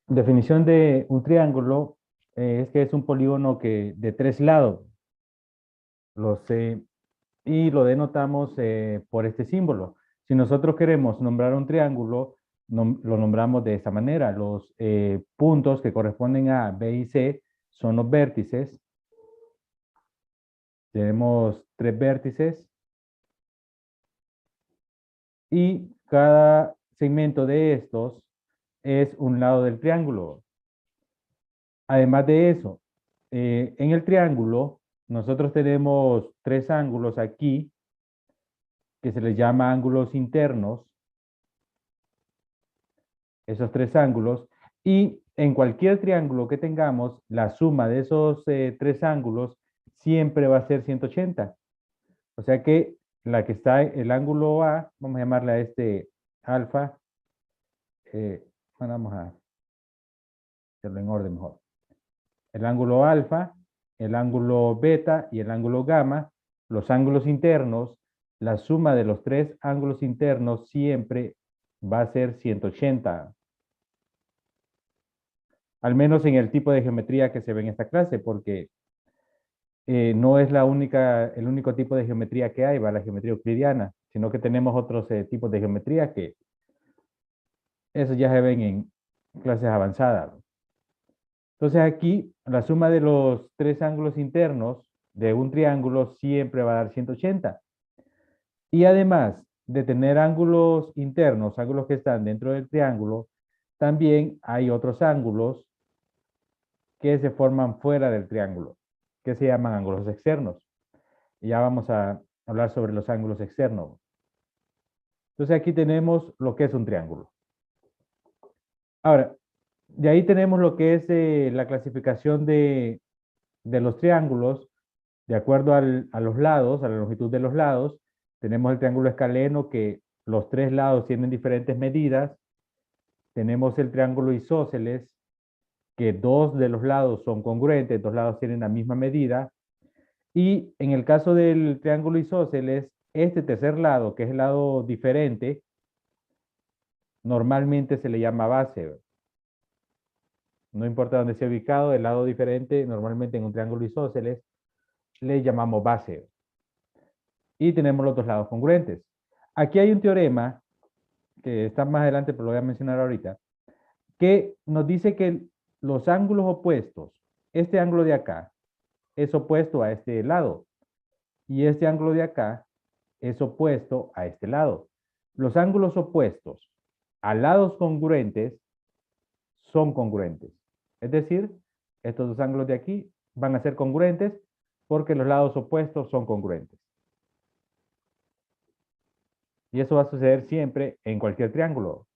Definición de un triángulo es que es un polígono que de tres lados. Y lo denotamos por este símbolo. Si nosotros queremos nombrar un triángulo, lo nombramos de esta manera. Los puntos que corresponden a B y C son los vértices. Tenemos tres vértices y cada segmento de estos es un lado del triángulo. Además de eso, en el triángulo nosotros tenemos tres ángulos aquí que se les llama ángulos internos, esos tres ángulos, y en cualquier triángulo que tengamos, la suma de esos tres ángulos siempre va a ser 180. O sea que la que está el ángulo A, vamos a llamarle a este alfa, bueno, vamos a hacerlo en orden mejor. El ángulo alfa, el ángulo beta y el ángulo gamma, los ángulos internos, la suma de los tres ángulos internos siempre va a ser 180. Al menos en el tipo de geometría que se ve en esta clase, porque no es el único tipo de geometría que hay, va la geometría euclidiana, sino que tenemos otros tipos de geometría que esos ya se ven en clases avanzadas. Entonces aquí la suma de los tres ángulos internos de un triángulo siempre va a dar 180. Y además de tener ángulos internos, ángulos que están dentro del triángulo, también hay otros ángulos que se forman fuera del triángulo, que se llaman ángulos externos. Y ya vamos a hablar sobre los ángulos externos. Entonces aquí tenemos lo que es un triángulo. Ahora, de ahí tenemos lo que es la clasificación de los triángulos, de acuerdo a los lados, a la longitud de los lados. Tenemos el triángulo escaleno que los tres lados tienen diferentes medidas. Tenemos el triángulo isósceles, que dos de los lados son congruentes, dos lados tienen la misma medida. Y en el caso del triángulo isósceles, este tercer lado, que es el lado diferente, normalmente se le llama base. No importa dónde sea ubicado, el lado diferente, normalmente en un triángulo isósceles, le llamamos base. Y tenemos los dos lados congruentes. Aquí hay un teorema, que está más adelante, pero lo voy a mencionar ahorita, que nos dice que los ángulos opuestos, este ángulo de acá, es opuesto a este lado. Y este ángulo de acá es opuesto a este lado. Los ángulos opuestos a lados congruentes son congruentes. Es decir, estos dos ángulos de aquí van a ser congruentes porque los lados opuestos son congruentes. Y eso va a suceder siempre en cualquier triángulo.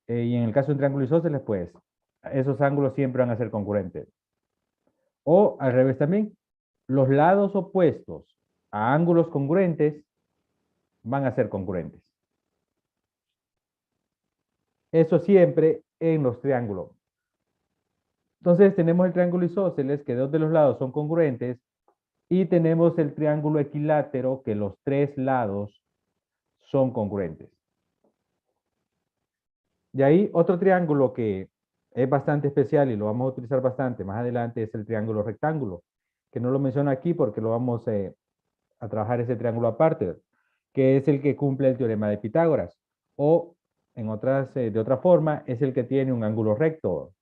Y en el caso de un triángulo isósceles, pues, esos ángulos siempre van a ser congruentes. O al revés también, los lados opuestos a ángulos congruentes van a ser congruentes. Eso siempre en los triángulos. Entonces tenemos el triángulo isósceles, que dos de los lados son congruentes, y tenemos el triángulo equilátero, que los tres lados son congruentes. De ahí otro triángulo que es bastante especial y lo vamos a utilizar bastante más adelante es el triángulo rectángulo, que no lo menciono aquí porque lo vamos a trabajar ese triángulo aparte, que es el que cumple el teorema de Pitágoras, o de otra forma, es el que tiene un ángulo recto.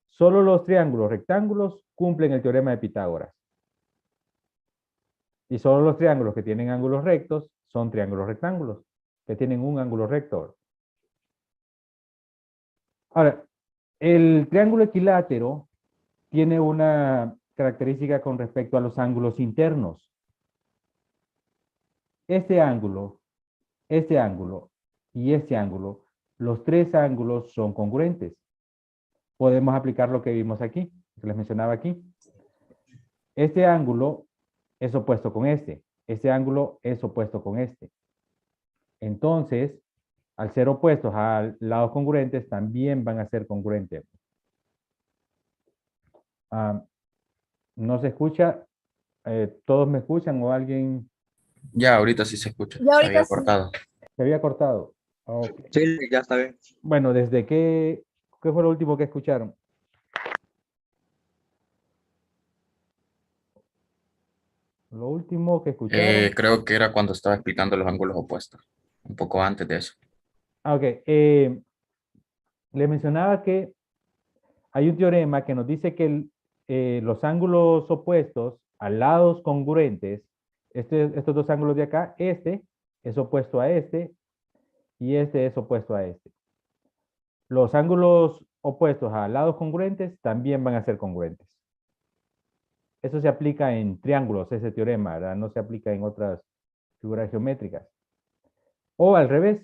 Solo los triángulos rectángulos cumplen el teorema de Pitágoras. Y solo los triángulos que tienen ángulos rectos son triángulos rectángulos, que tienen un ángulo recto. Ahora, el triángulo equilátero tiene una característica con respecto a los ángulos internos. Este ángulo y este ángulo, los tres ángulos son congruentes. Podemos aplicar lo que vimos aquí, que les mencionaba aquí. Este ángulo es opuesto con este ángulo es opuesto con este. Entonces, al ser opuestos a lados congruentes, también van a ser congruentes. ¿No se escucha? ¿Todos me escuchan o alguien Ya, ahorita sí se escucha, Y se ahorita había sí. cortado. se había cortado? Ok. Sí, ya está bien. Bueno, ¿desde qué ¿Qué fue lo último que escucharon? Lo último que escucharon. Creo que era cuando estaba explicando los ángulos opuestos, un poco antes de eso. Ok. Les mencionaba que hay un teorema que nos dice que los ángulos opuestos a lados congruentes, estos dos ángulos de acá, este es opuesto a este y este es opuesto a este. Los ángulos opuestos a lados congruentes también van a ser congruentes. Eso se aplica en triángulos, ese teorema, ¿verdad? No se aplica en otras figuras geométricas. O al revés,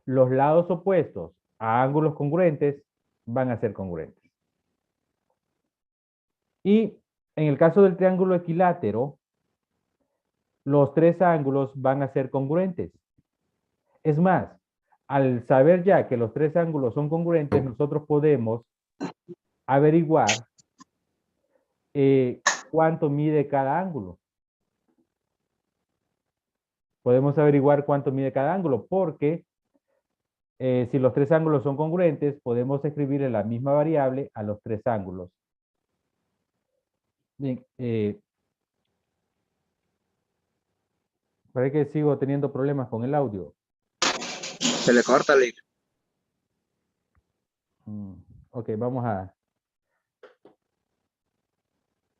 los lados opuestos a ángulos congruentes van a ser congruentes. Y en el caso del triángulo equilátero, los tres ángulos van a ser congruentes. Es más, al saber ya que los tres ángulos son congruentes, nosotros podemos averiguar cuánto mide cada ángulo. Podemos averiguar cuánto mide cada ángulo porque si los tres ángulos son congruentes, podemos escribirle la misma variable a los tres ángulos. Bien, parece que sigo teniendo problemas con el audio. Se le corta, Lick. Ok, vamos a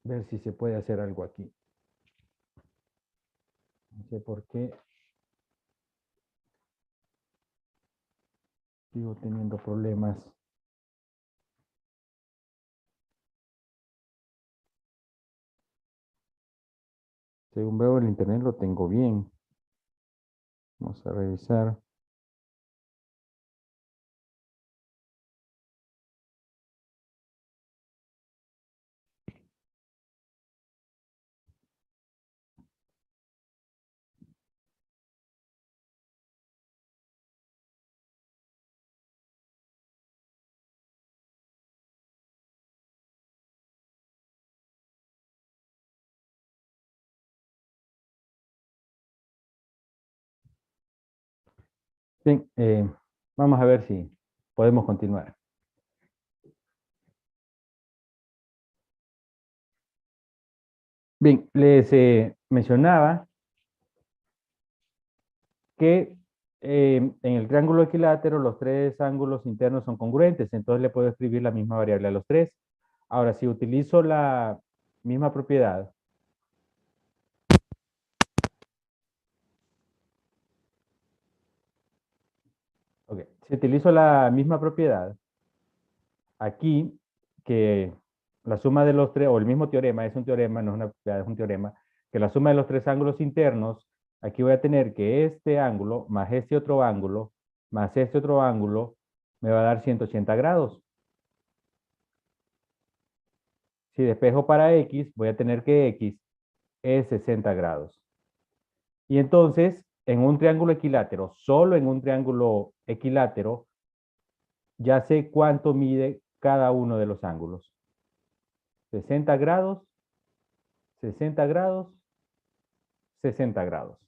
ver si se puede hacer algo aquí. No sé por qué sigo teniendo problemas. Según veo el internet lo tengo bien. Vamos a revisar. Bien, vamos a ver si podemos continuar. Bien, les mencionaba que en el triángulo equilátero los tres ángulos internos son congruentes, entonces le puedo escribir la misma variable a los tres. Ahora, si utilizo la misma propiedad, si utilizo la misma propiedad, aquí, que la suma de los tres, o el mismo teorema, es un teorema, no es una propiedad, es un teorema, que la suma de los tres ángulos internos, aquí voy a tener que este ángulo, más este otro ángulo, más este otro ángulo, me va a dar 180 grados. Si despejo para X, voy a tener que X es 60 grados. Y entonces, en un triángulo equilátero, solo en un triángulo equilátero, ya sé cuánto mide cada uno de los ángulos. 60 grados, 60 grados, 60 grados.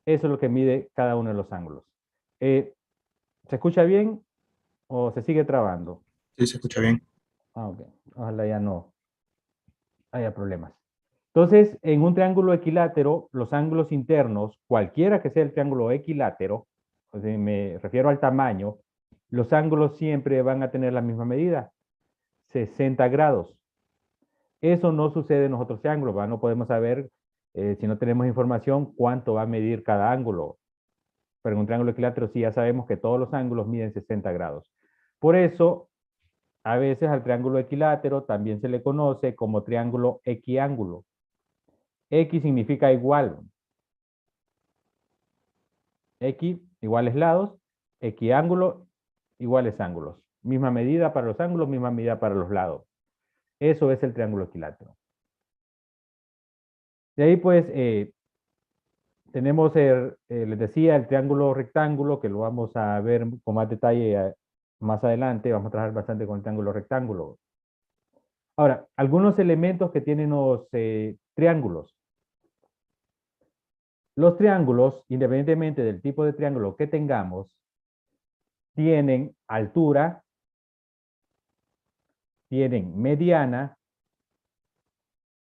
Eso es lo que mide cada uno de los ángulos. ¿Se escucha bien o se sigue trabando? Sí, se escucha bien. Ok. Ojalá ya no haya problemas. Entonces, en un triángulo equilátero, los ángulos internos, cualquiera que sea el triángulo equilátero, o sea, me refiero al tamaño, los ángulos siempre van a tener la misma medida, 60 grados. Eso no sucede en los otros triángulos, ¿va? No podemos saber, si no tenemos información, cuánto va a medir cada ángulo. Pero en un triángulo equilátero sí ya sabemos que todos los ángulos miden 60 grados. Por eso, a veces al triángulo equilátero también se le conoce como triángulo equiángulo. X significa igual. X iguales lados, equiángulo iguales ángulos. Misma medida para los ángulos, misma medida para los lados. Eso es el triángulo equilátero. De ahí pues tenemos, les decía, el triángulo rectángulo, que lo vamos a ver con más detalle más adelante. Vamos a trabajar bastante con el triángulo rectángulo. Ahora, algunos elementos que tienen los triángulos. Los triángulos, independientemente del tipo de triángulo que tengamos, tienen altura, tienen mediana,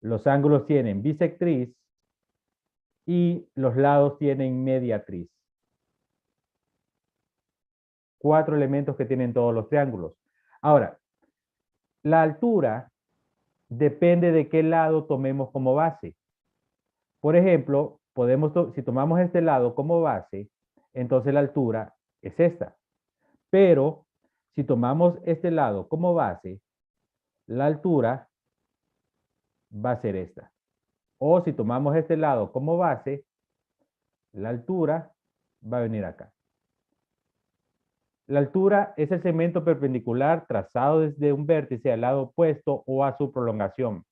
los ángulos tienen bisectriz y los lados tienen mediatriz. 4 elementos que tienen todos los triángulos. Ahora, la altura depende de qué lado tomemos como base. Por ejemplo, si tomamos este lado como base, entonces la altura es esta. Pero si tomamos este lado como base, la altura va a ser esta. O si tomamos este lado como base, la altura va a venir acá. La altura es el segmento perpendicular trazado desde un vértice al lado opuesto o a su prolongación.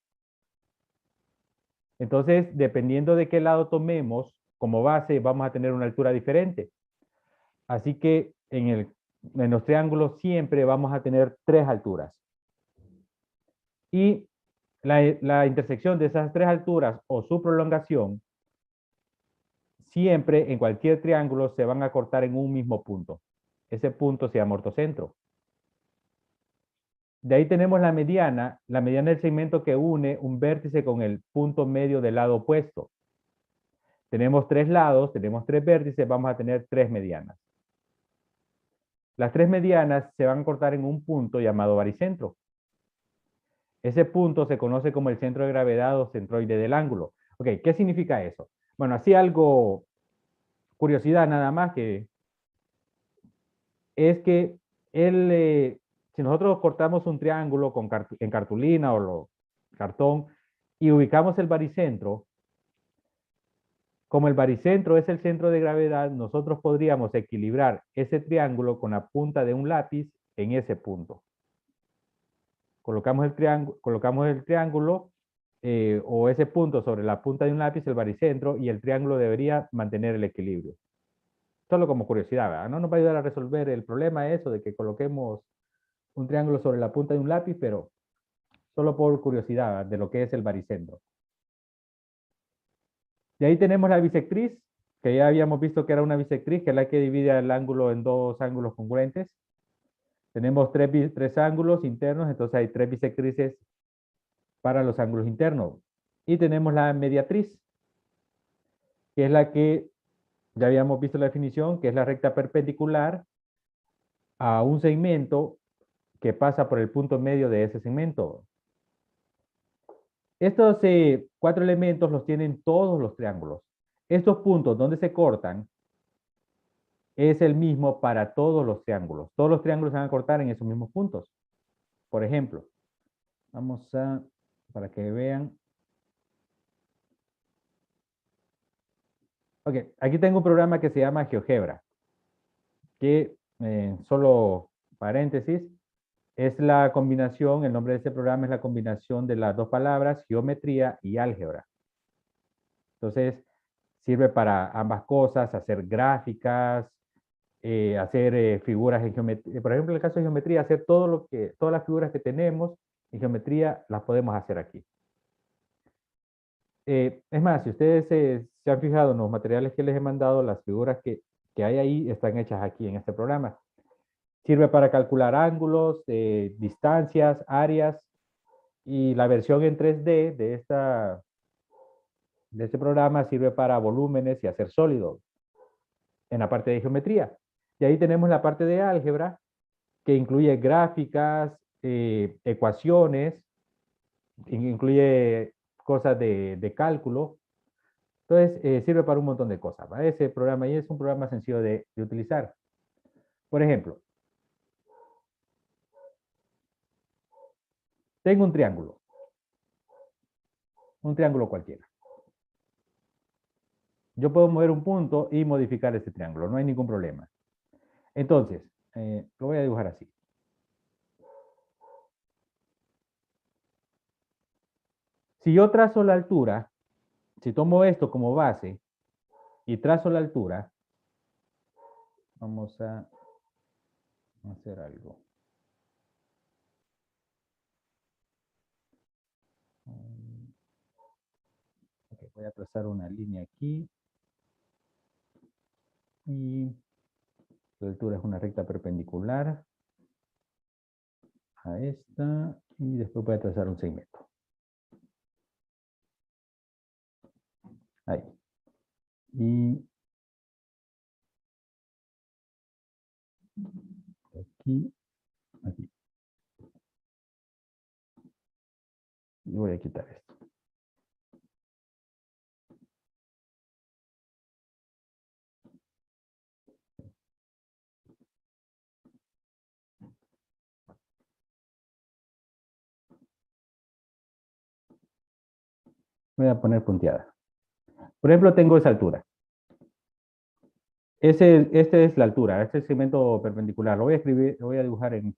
Entonces, dependiendo de qué lado tomemos como base, vamos a tener una altura diferente. Así que en los triángulos siempre vamos a tener 3 alturas. Y la intersección de esas 3 alturas o su prolongación, siempre en cualquier triángulo se van a cortar en un mismo punto. Ese punto se llama ortocentro. De ahí tenemos la mediana. La mediana es el segmento que une un vértice con el punto medio del lado opuesto. Tenemos 3 lados, tenemos 3 vértices, vamos a tener 3 medianas. Las 3 medianas se van a cortar en un punto llamado baricentro. Ese punto se conoce como el centro de gravedad o centroide del ángulo. Ok, ¿qué significa eso? Bueno, así algo, curiosidad nada más, que es que si nosotros cortamos un triángulo en cartulina o cartón y ubicamos el baricentro, como el baricentro es el centro de gravedad, nosotros podríamos equilibrar ese triángulo con la punta de un lápiz en ese punto. Colocamos el triángulo o ese punto sobre la punta de un lápiz, el baricentro, y el triángulo debería mantener el equilibrio. Solo como curiosidad, ¿verdad? No nos va a ayudar a resolver el problema eso de que coloquemos un triángulo sobre la punta de un lápiz, pero solo por curiosidad, ¿verdad?, de lo que es el baricentro. Y ahí tenemos la bisectriz, que ya habíamos visto que era una bisectriz, que es la que divide el ángulo en 2 ángulos congruentes. Tenemos 3 ángulos internos, entonces hay 3 bisectrices para los ángulos internos. Y tenemos la mediatriz, que es la que ya habíamos visto la definición, que es la recta perpendicular a un segmento que pasa por el punto medio de ese segmento. Estos 4 elementos los tienen todos los triángulos. Estos puntos donde se cortan es el mismo para todos los triángulos. Todos los triángulos se van a cortar en esos mismos puntos. Por ejemplo, para que vean. Ok, aquí tengo un programa que se llama GeoGebra, que, solo paréntesis, es la combinación, el nombre de este programa es la combinación de las 2 palabras, geometría y álgebra. Entonces, sirve para ambas cosas, hacer gráficas, hacer figuras en geometría. Por ejemplo, en el caso de geometría, hacer todas las figuras que tenemos en geometría las podemos hacer aquí. Es más, si ustedes se han fijado en los materiales que les he mandado, las figuras que hay ahí están hechas aquí en este programa. Sirve para calcular ángulos, distancias, áreas, y la versión en 3D de este programa sirve para volúmenes y hacer sólidos en la parte de geometría. Y ahí tenemos la parte de álgebra, que incluye gráficas, ecuaciones, incluye cosas de cálculo. Entonces, sirve para un montón de cosas, ¿va? Ese programa ahí es un programa sencillo de utilizar. Por ejemplo, tengo un triángulo cualquiera. Yo puedo mover un punto y modificar ese triángulo, no hay ningún problema. Entonces, lo voy a dibujar así. Si yo trazo la altura, si tomo esto como base y trazo la altura, vamos a hacer algo. Okay, voy a trazar una línea aquí y La altura es una recta perpendicular a esta y después voy a trazar un segmento. Ahí. Y aquí, aquí. Y voy a quitar esto. Voy a poner punteada. Por ejemplo, tengo esa altura. Este es la altura, este es el segmento perpendicular. Lo voy a escribir, lo voy a dibujar en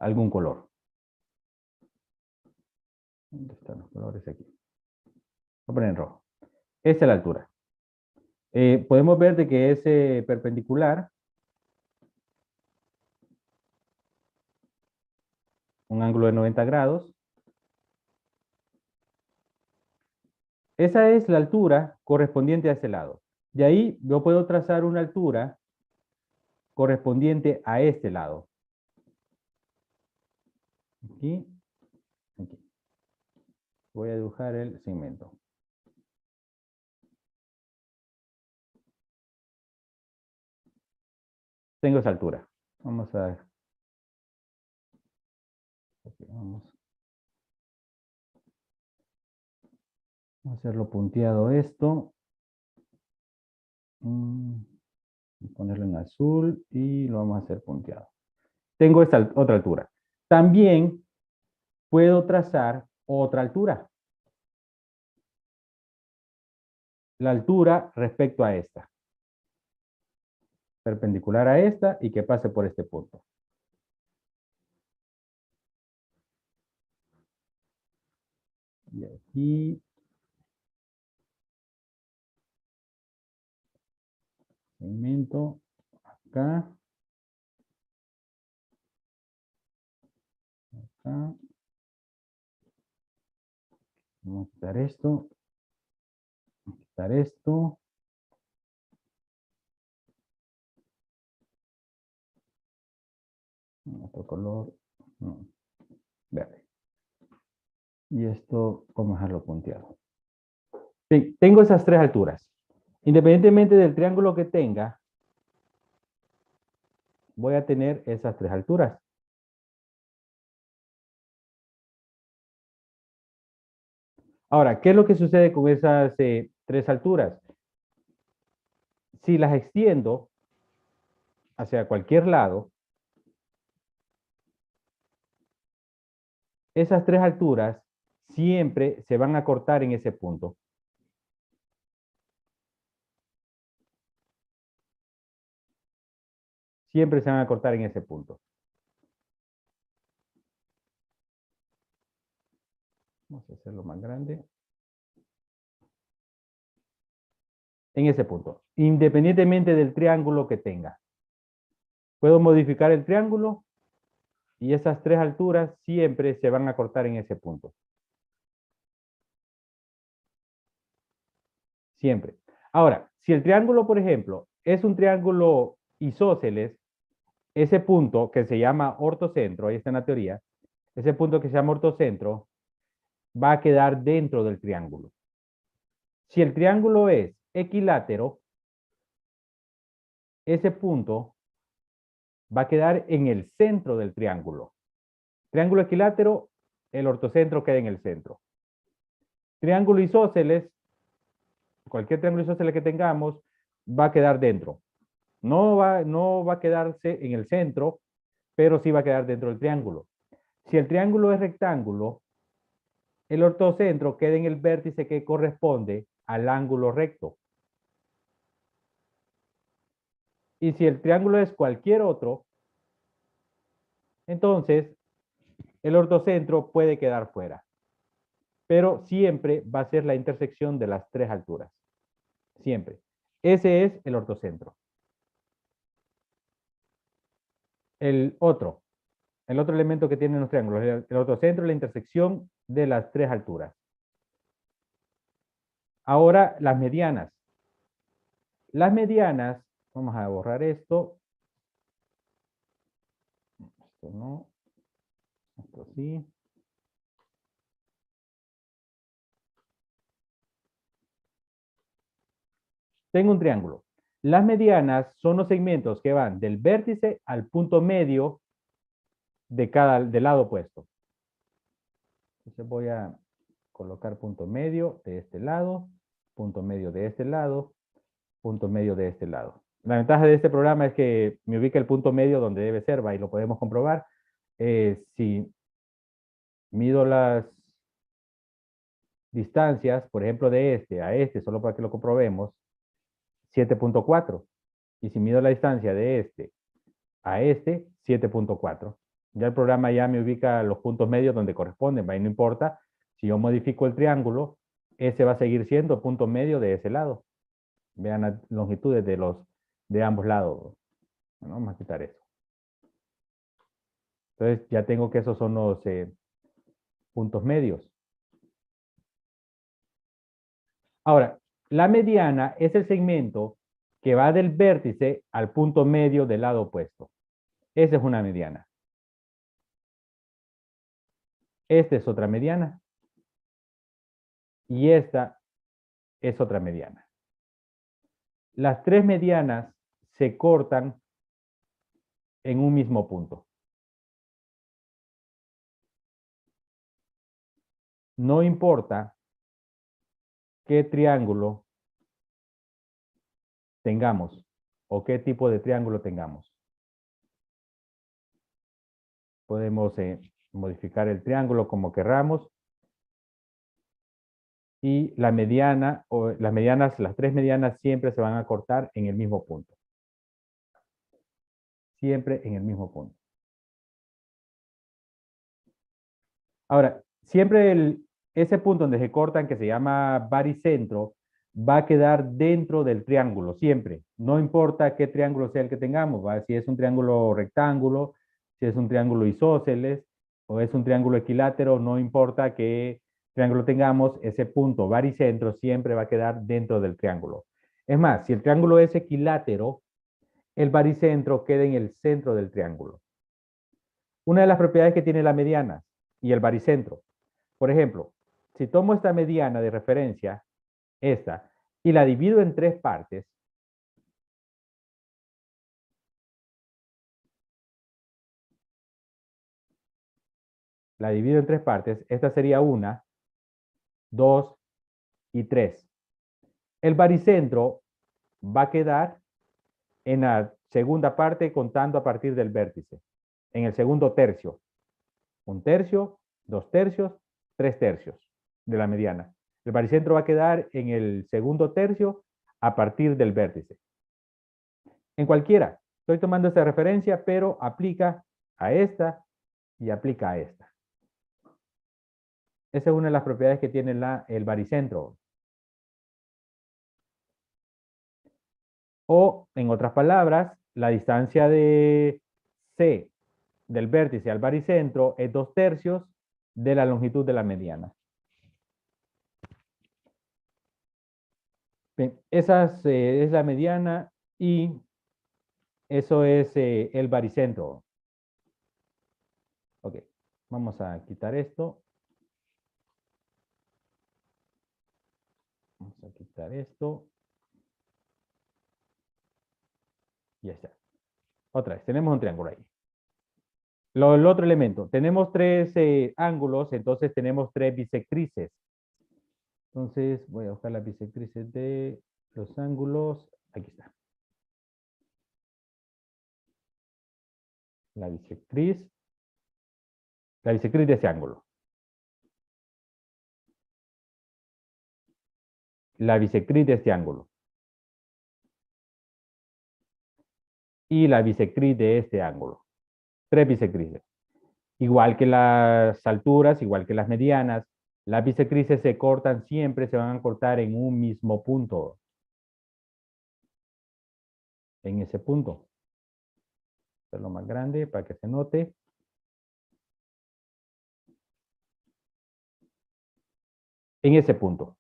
algún color. ¿Dónde están los colores aquí? Voy a poner en rojo. Esta es la altura. Podemos ver de que es perpendicular. Un ángulo de 90 grados. Esa es la altura correspondiente a ese lado. De ahí yo puedo trazar una altura correspondiente a este lado. Aquí, aquí. Voy a dibujar el segmento. Tengo esa altura. Vamos a... Okay, vamos a hacerlo punteado esto. Ponerlo en azul y lo vamos a hacer punteado. Tengo esta otra altura. También puedo trazar otra altura. La altura respecto a esta. Perpendicular a esta y que pase por este punto. Y aquí. Segmento. Acá. Acá. Vamos a quitar esto. Quitar esto. Otro color. No. Verde. Y esto vamos a dejarlo punteado. Bien, tengo esas tres alturas. Independientemente del triángulo que tenga, voy a tener esas tres alturas. Ahora, ¿qué es lo que sucede con esas tres alturas? Si las extiendo hacia cualquier lado, esas tres alturas siempre se van a cortar en ese punto. Siempre se van a cortar en ese punto. Vamos a hacerlo más grande. En ese punto, independientemente del triángulo que tenga. Puedo modificar el triángulo y esas tres alturas siempre se van a cortar en ese punto. Siempre. Ahora, si el triángulo, por ejemplo, es un triángulo isósceles, ese punto que se llama ortocentro, ahí está en la teoría, ese punto que se llama ortocentro va a quedar dentro del triángulo. Si el triángulo es equilátero, ese punto va a quedar en el centro del triángulo. Triángulo equilátero, el ortocentro queda en el centro. Triángulo isósceles, cualquier triángulo isósceles que tengamos, va a quedar dentro. No va a quedarse en el centro, pero sí va a quedar dentro del triángulo. Si el triángulo es rectángulo, el ortocentro queda en el vértice que corresponde al ángulo recto. Y si el triángulo es cualquier otro, entonces el ortocentro puede quedar fuera. Pero siempre va a ser la intersección de las tres alturas. Siempre. Ese es el ortocentro. El otro elemento que tienen los triángulos, el ortocentro es la intersección de las tres alturas. Ahora, las medianas. Las medianas, vamos a borrar esto. Esto no. Esto sí. Tengo un triángulo. Las medianas son los segmentos que van del vértice al punto medio del lado opuesto. Entonces voy a colocar punto medio de este lado, punto medio de este lado, punto medio de este lado. La ventaja de este programa es que me ubica el punto medio donde debe ser, y lo podemos comprobar. Si mido las distancias, por ejemplo, de este a este, solo para que lo comprobemos, 7.4. Y si mido la distancia de este a este, 7.4. Ya el programa ya me ubica los puntos medios donde corresponden, y no importa, si yo modifico el triángulo, ese va a seguir siendo punto medio de ese lado. Vean las longitudes de ambos lados. Bueno, vamos a quitar eso. Entonces ya tengo que esos son los puntos medios. Ahora, la mediana es el segmento que va del vértice al punto medio del lado opuesto. Esa es una mediana. Esta es otra mediana. Y esta es otra mediana. Las tres medianas se cortan en un mismo punto. No importa qué triángulo tengamos o qué tipo de triángulo tengamos. Podemos modificar el triángulo como querramos. Y la mediana o las tres medianas siempre se van a cortar en el mismo punto. Siempre en el mismo punto. Ahora, siempre ese punto donde se cortan, que se llama baricentro, va a quedar dentro del triángulo, siempre. No importa qué triángulo sea el que tengamos, ¿va? Si es un triángulo rectángulo, si es un triángulo isósceles, o es un triángulo equilátero, no importa qué triángulo tengamos, ese punto baricentro siempre va a quedar dentro del triángulo. Es más, si el triángulo es equilátero, el baricentro queda en el centro del triángulo. Una de las propiedades que tiene la mediana y el baricentro. Por ejemplo, si tomo esta mediana de referencia, esta, y la divido en tres partes, esta sería 1, 2 y 3. El baricentro va a quedar en la segunda parte contando a partir del vértice, en el segundo tercio. 1 tercio, 2 tercios, 3 tercios de la mediana. El baricentro va a quedar en el segundo tercio a partir del vértice. En cualquiera. Estoy tomando esta referencia, pero aplica a esta y aplica a esta. Esa es una de las propiedades que tiene el baricentro. O, en otras palabras, la distancia de C del vértice al baricentro es 2 tercios de la longitud de la mediana. Bien, esa es la mediana y eso es el baricentro. Ok, vamos a quitar esto. Vamos a quitar esto. Ya está. Otra vez, tenemos un triángulo ahí. El otro elemento, tenemos tres ángulos, entonces tenemos tres bisectrices. Entonces voy a buscar las bisectrices de los ángulos. Aquí está. La bisectriz de ese ángulo. La bisectriz de este ángulo. Y la bisectriz de este ángulo. Tres bisectrices. Igual que las alturas, igual que las medianas, las bisectrices se cortan siempre, se van a cortar en un mismo punto. En ese punto. Hacerlo más grande para que se note. En ese punto.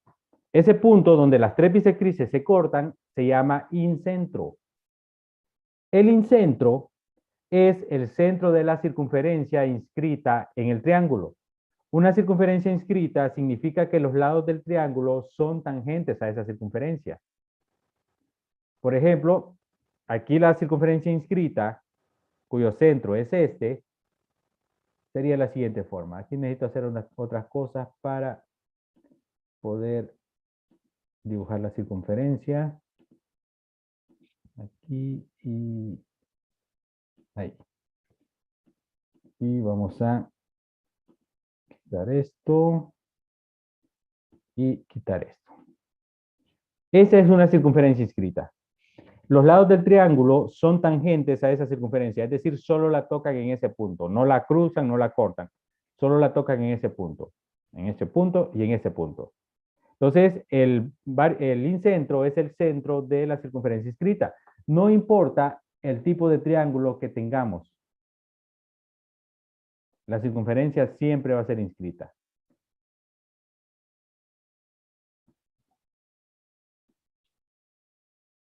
Ese punto donde las tres bisectrices se cortan se llama incentro. El incentro es el centro de la circunferencia inscrita en el triángulo. Una circunferencia inscrita significa que los lados del triángulo son tangentes a esa circunferencia. Por ejemplo, aquí la circunferencia inscrita, cuyo centro es este, sería la siguiente forma. Aquí necesito hacer otras cosas para poder dibujar la circunferencia. Aquí y ahí. Y vamos a quitar esto y quitar esto. Esa es una circunferencia inscrita. Los lados del triángulo son tangentes a esa circunferencia, es decir, solo la tocan en ese punto, no la cruzan, no la cortan, solo la tocan en ese punto y en ese punto. Entonces, el incentro es el centro de la circunferencia inscrita. No importa el tipo de triángulo que tengamos, la circunferencia siempre va a ser inscrita.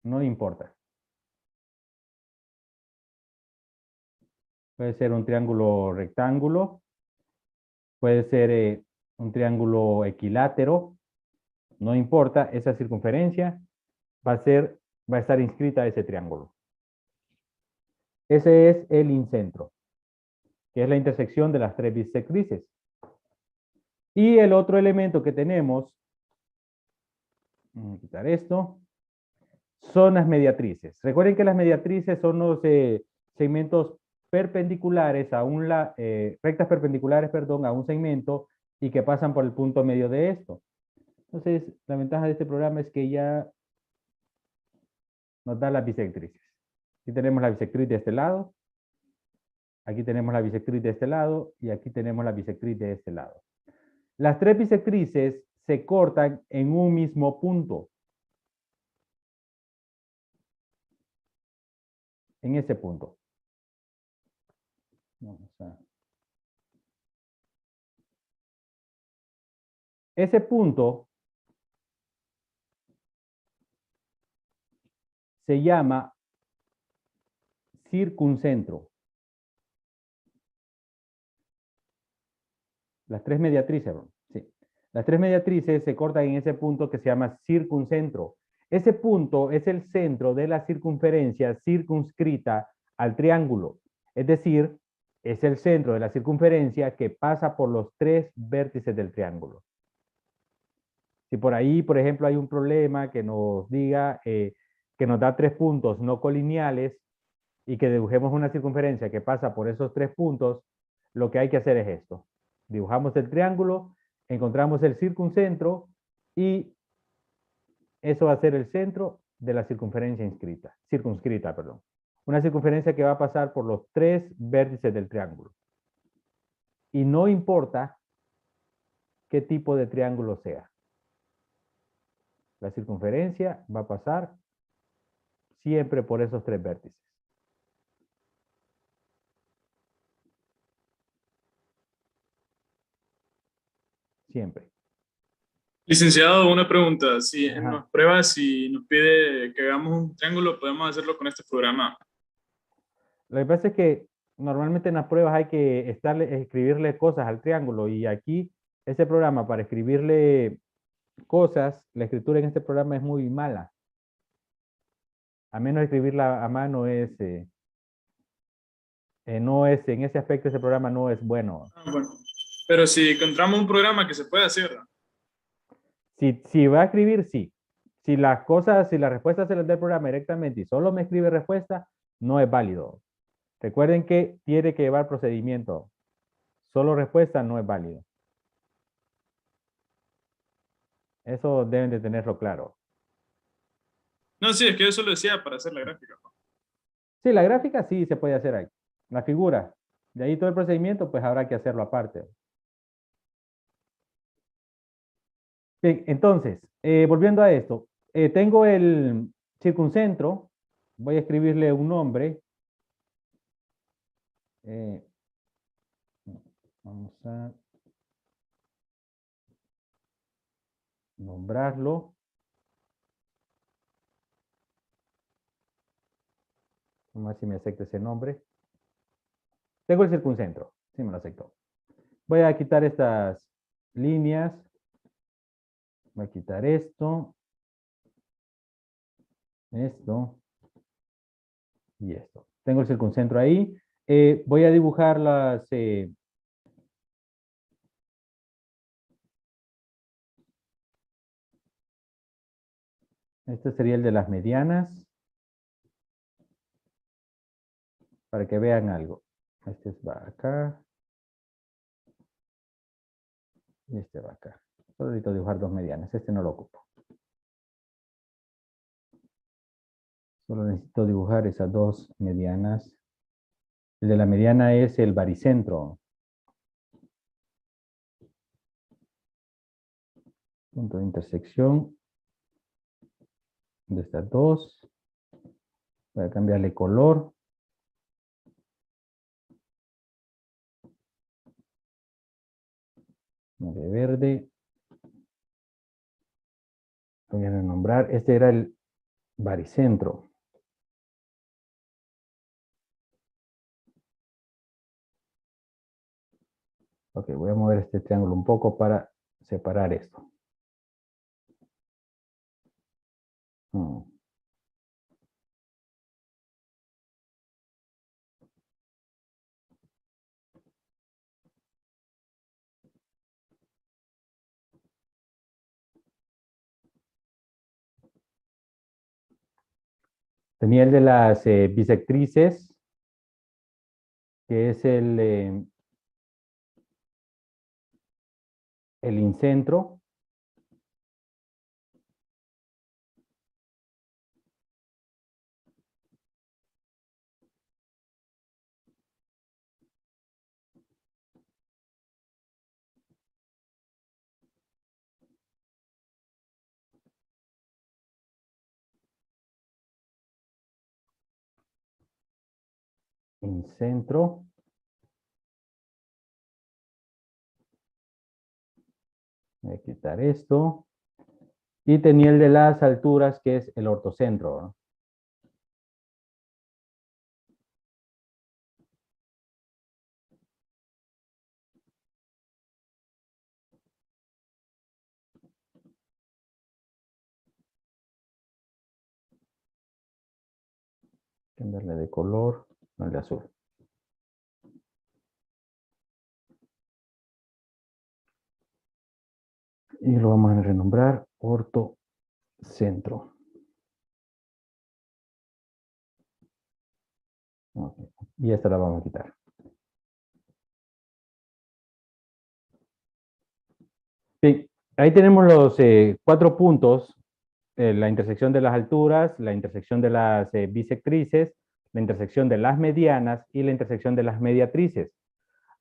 No importa. Puede ser un triángulo rectángulo, puede ser un triángulo equilátero, no importa, esa circunferencia va a estar inscrita a ese triángulo. Ese es el incentro, que es la intersección de las tres bisectrices. Y el otro elemento que tenemos, vamos a quitar esto, son las mediatrices. Recuerden que las mediatrices son los segmentos perpendiculares rectas perpendiculares, perdón, a un segmento y que pasan por el punto medio de esto. Entonces, la ventaja de este programa es que ya nos da las bisectrices. Aquí tenemos la bisectriz de este lado, aquí tenemos la bisectriz de este lado y aquí tenemos la bisectriz de este lado. Las tres bisectrices se cortan en un mismo punto. En ese punto. Ese punto se llama circuncentro. Las tres mediatrices, sí. Las tres mediatrices se cortan en ese punto que se llama circuncentro. Ese punto es el centro de la circunferencia circunscrita al triángulo. Es decir, es el centro de la circunferencia que pasa por los tres vértices del triángulo. Si por ahí, por ejemplo, hay un problema que nos diga que nos da 3 puntos no colineales y que dibujemos una circunferencia que pasa por esos 3 puntos, lo que hay que hacer es esto. Dibujamos el triángulo, encontramos el circuncentro y eso va a ser el centro de la circunferencia circunscrita, perdón. Una circunferencia que va a pasar por los 3 vértices del triángulo. Y no importa qué tipo de triángulo sea. La circunferencia va a pasar siempre por esos 3 vértices. Siempre. Licenciado, una pregunta. Si en Ajá. las pruebas, si nos pide que hagamos un triángulo, podemos hacerlo con este programa. Lo que pasa es que normalmente en las pruebas hay que escribirle cosas al triángulo y aquí este programa para escribirle cosas, la escritura en este programa es muy mala. A menos escribirla a mano no es, en ese aspecto ese programa no es bueno. Bueno, pero si encontramos un programa que se puede hacer. Si va a escribir, sí. Si las respuestas se las da el programa directamente y solo me escribe respuesta, no es válido. Recuerden que tiene que llevar procedimiento. Solo respuesta no es válido. Eso deben de tenerlo claro. No, sí, es que yo solo decía para hacer la gráfica. Sí, la gráfica sí se puede hacer ahí. La figura. De ahí todo el procedimiento, pues habrá que hacerlo aparte. Bien, entonces, volviendo a esto. Tengo el circuncentro. Voy a escribirle un nombre. Vamos a nombrarlo. Vamos a ver si me acepta ese nombre. Tengo el circuncentro. Sí, me lo aceptó. Voy a quitar estas líneas. Voy a quitar esto. Esto. Y esto. Tengo el circuncentro ahí. Voy a dibujar las... este sería el de las medianas. Para que vean algo. Este va acá. Y este va acá. Solo necesito dibujar dos medianas. Este no lo ocupo. Solo necesito dibujar esas dos medianas. El de la mediana es el baricentro. Punto de intersección de estas dos. Voy a cambiarle color. De verde. Voy a renombrar. Este era el baricentro. Ok, voy a mover este triángulo un poco para separar esto. Tenía el de las bisectrices, que es el incentro. Incentro. Voy a quitar esto. Y tenía el de las alturas, que es el ortocentro, ¿no? Cambiarle de color, no el de azul. Y lo vamos a renombrar ortocentro. Okay. Y esta la vamos a quitar. Bien, ahí tenemos los 4 puntos. La intersección de las alturas, la intersección de las bisectrices, la intersección de las medianas y la intersección de las mediatrices.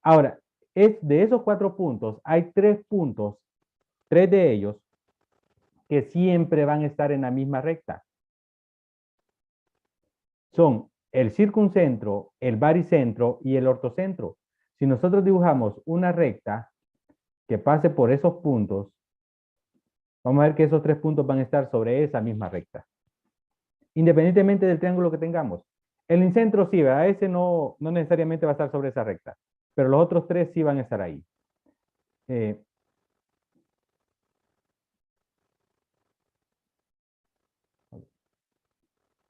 Ahora, de esos 4 puntos, hay 3 puntos, 3 de ellos, que siempre van a estar en la misma recta. Son el circuncentro, el baricentro y el ortocentro. Si nosotros dibujamos una recta que pase por esos puntos, vamos a ver que esos 3 puntos van a estar sobre esa misma recta. Independientemente del triángulo que tengamos. El incentro sí, ¿verdad? Ese no necesariamente va a estar sobre esa recta, pero los otros 3 sí van a estar ahí.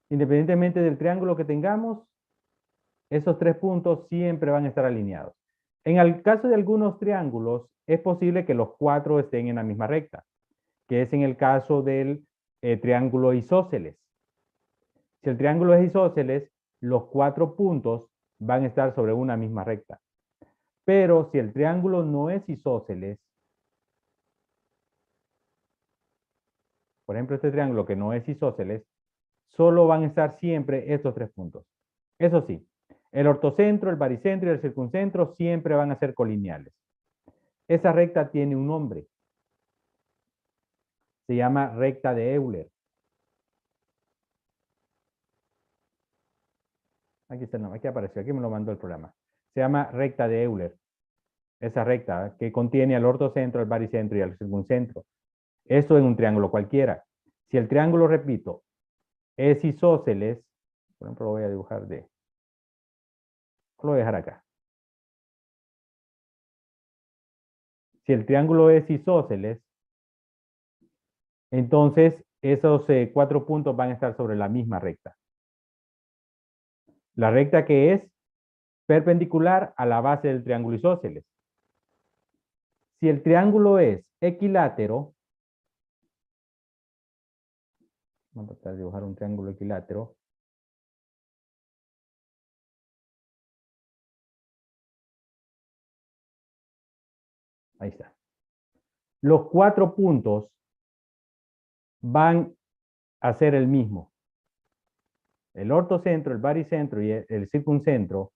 Independientemente del triángulo que tengamos, esos 3 puntos siempre van a estar alineados. En el caso de algunos triángulos, es posible que los 4 estén en la misma recta, que es en el caso del triángulo isósceles. Si el triángulo es isósceles, los 4 puntos van a estar sobre una misma recta. Pero si el triángulo no es isósceles, por ejemplo, este triángulo que no es isósceles, solo van a estar siempre estos 3 puntos. Eso sí, el ortocentro, el baricentro y el circuncentro siempre van a ser colineales. Esa recta tiene un nombre. Se llama recta de Euler. Aquí está el nombre, aquí apareció, aquí me lo mandó el programa. Se llama recta de Euler. Esa recta que contiene al ortocentro, al baricentro y al circuncentro. Esto en un triángulo cualquiera. Si el triángulo, repito, es isósceles, por ejemplo, lo voy a dibujar lo voy a dejar acá. Si el triángulo es isósceles, entonces esos 4 puntos van a estar sobre la misma recta. La recta que es perpendicular a la base del triángulo isósceles. Si el triángulo es equilátero, vamos a tratar de dibujar un triángulo equilátero. Ahí está. Los 4 puntos van a ser el mismo. El ortocentro, el baricentro y el circuncentro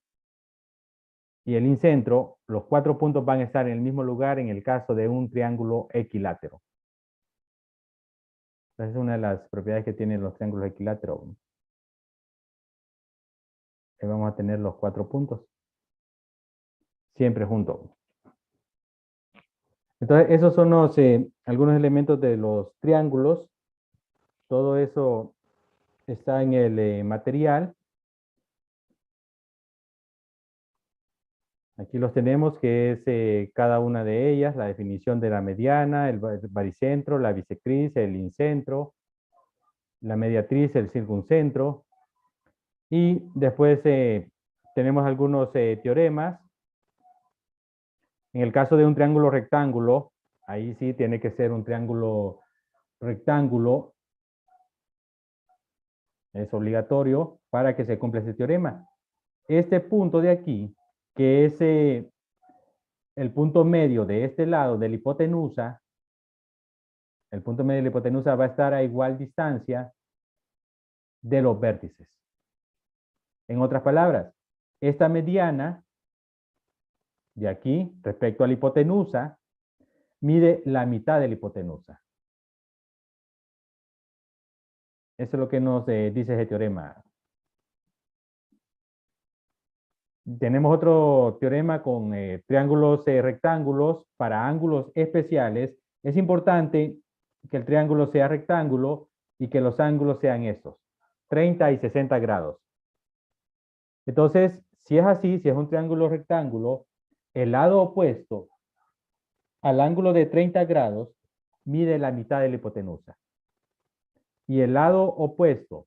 y el incentro, los 4 puntos van a estar en el mismo lugar en el caso de un triángulo equilátero. Esa es una de las propiedades que tienen los triángulos equiláteros. Ahí vamos a tener los 4 puntos. Siempre juntos. Entonces, esos son algunos elementos de los triángulos. Todo eso está en el material. Aquí los tenemos, que es cada una de ellas, la definición de la mediana, el baricentro, la bisectriz, el incentro, la mediatriz, el circuncentro. Y después tenemos algunos teoremas. En el caso de un triángulo rectángulo, ahí sí tiene que ser un triángulo rectángulo. Es obligatorio para que se cumpla ese teorema. Este punto de aquí, que es el punto medio de este lado de la hipotenusa, el punto medio de la hipotenusa va a estar a igual distancia de los vértices. En otras palabras, esta mediana de aquí respecto a la hipotenusa mide la mitad de la hipotenusa. Eso es lo que nos dice ese teorema. Tenemos otro teorema con triángulos rectángulos para ángulos especiales. Es importante que el triángulo sea rectángulo y que los ángulos sean estos, 30 y 60 grados. Entonces, si es así, si es un triángulo rectángulo, el lado opuesto al ángulo de 30 grados mide la mitad de la hipotenusa. Y el lado opuesto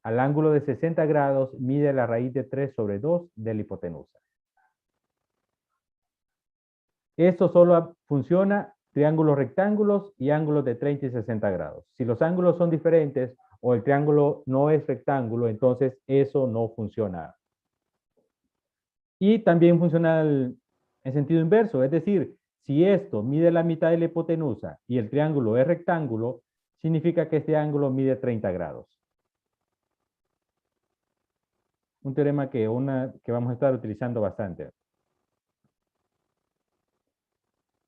al ángulo de 60 grados mide la raíz de 3 sobre 2 de la hipotenusa. Esto solo funciona triángulos rectángulos y ángulos de 30 y 60 grados. Si los ángulos son diferentes o el triángulo no es rectángulo, entonces eso no funciona. Y también funciona en sentido inverso, es decir, si esto mide la mitad de la hipotenusa y el triángulo es rectángulo, significa que este ángulo mide 30 grados. Un teorema que vamos a estar utilizando bastante.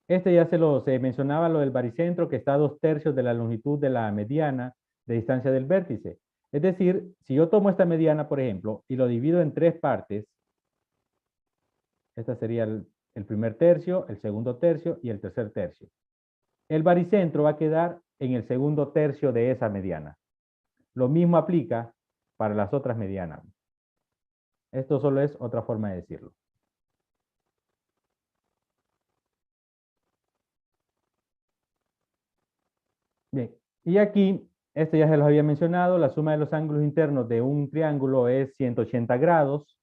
Este ya se mencionaba lo del baricentro, que está a 2/3 de la longitud de la mediana de distancia del vértice. Es decir, si yo tomo esta mediana, por ejemplo, y lo divido en 3 partes, esta sería el primer tercio, el segundo tercio y el tercer tercio. El baricentro va a quedar en el segundo tercio de esa mediana. Lo mismo aplica para las otras medianas. Esto solo es otra forma de decirlo. Bien, y aquí, esto ya se los había mencionado, la suma de los ángulos internos de un triángulo es 180 grados.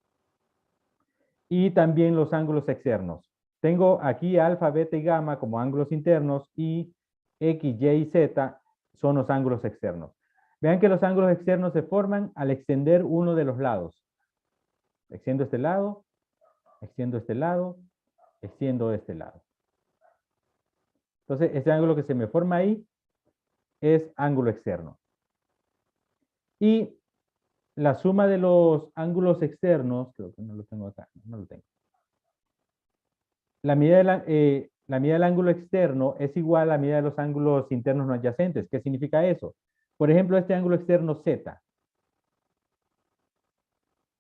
Y también los ángulos externos. Tengo aquí alfa, beta y gamma como ángulos internos y X, Y y Z son los ángulos externos. Vean que los ángulos externos se forman al extender uno de los lados. Extiendo este lado, extiendo este lado, extiendo este lado. Entonces, este ángulo que se me forma ahí es ángulo externo. Y la suma de los ángulos externos, creo que no lo tengo acá, no lo tengo. La medida del ángulo externo es igual a la medida de los ángulos internos no adyacentes. ¿Qué significa eso? Por ejemplo, este ángulo externo Z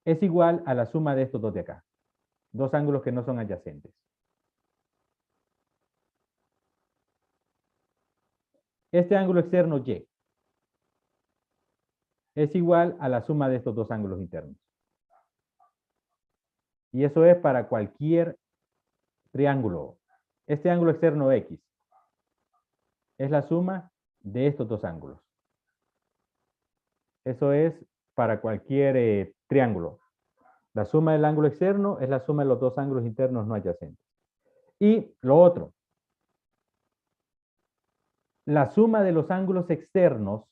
es igual a la suma de estos dos de acá. Dos ángulos que no son adyacentes. Este ángulo externo Y es igual a la suma de estos dos ángulos internos. Y eso es para cualquier triángulo. Este ángulo externo X es la suma de estos dos ángulos. Eso es para cualquier triángulo. La suma del ángulo externo es la suma de los dos ángulos internos no adyacentes. Y lo otro, la suma de los ángulos externos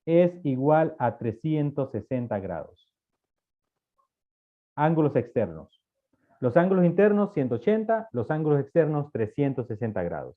es igual a 360 grados. Ángulos externos. Los ángulos internos 180, los ángulos externos 360 grados.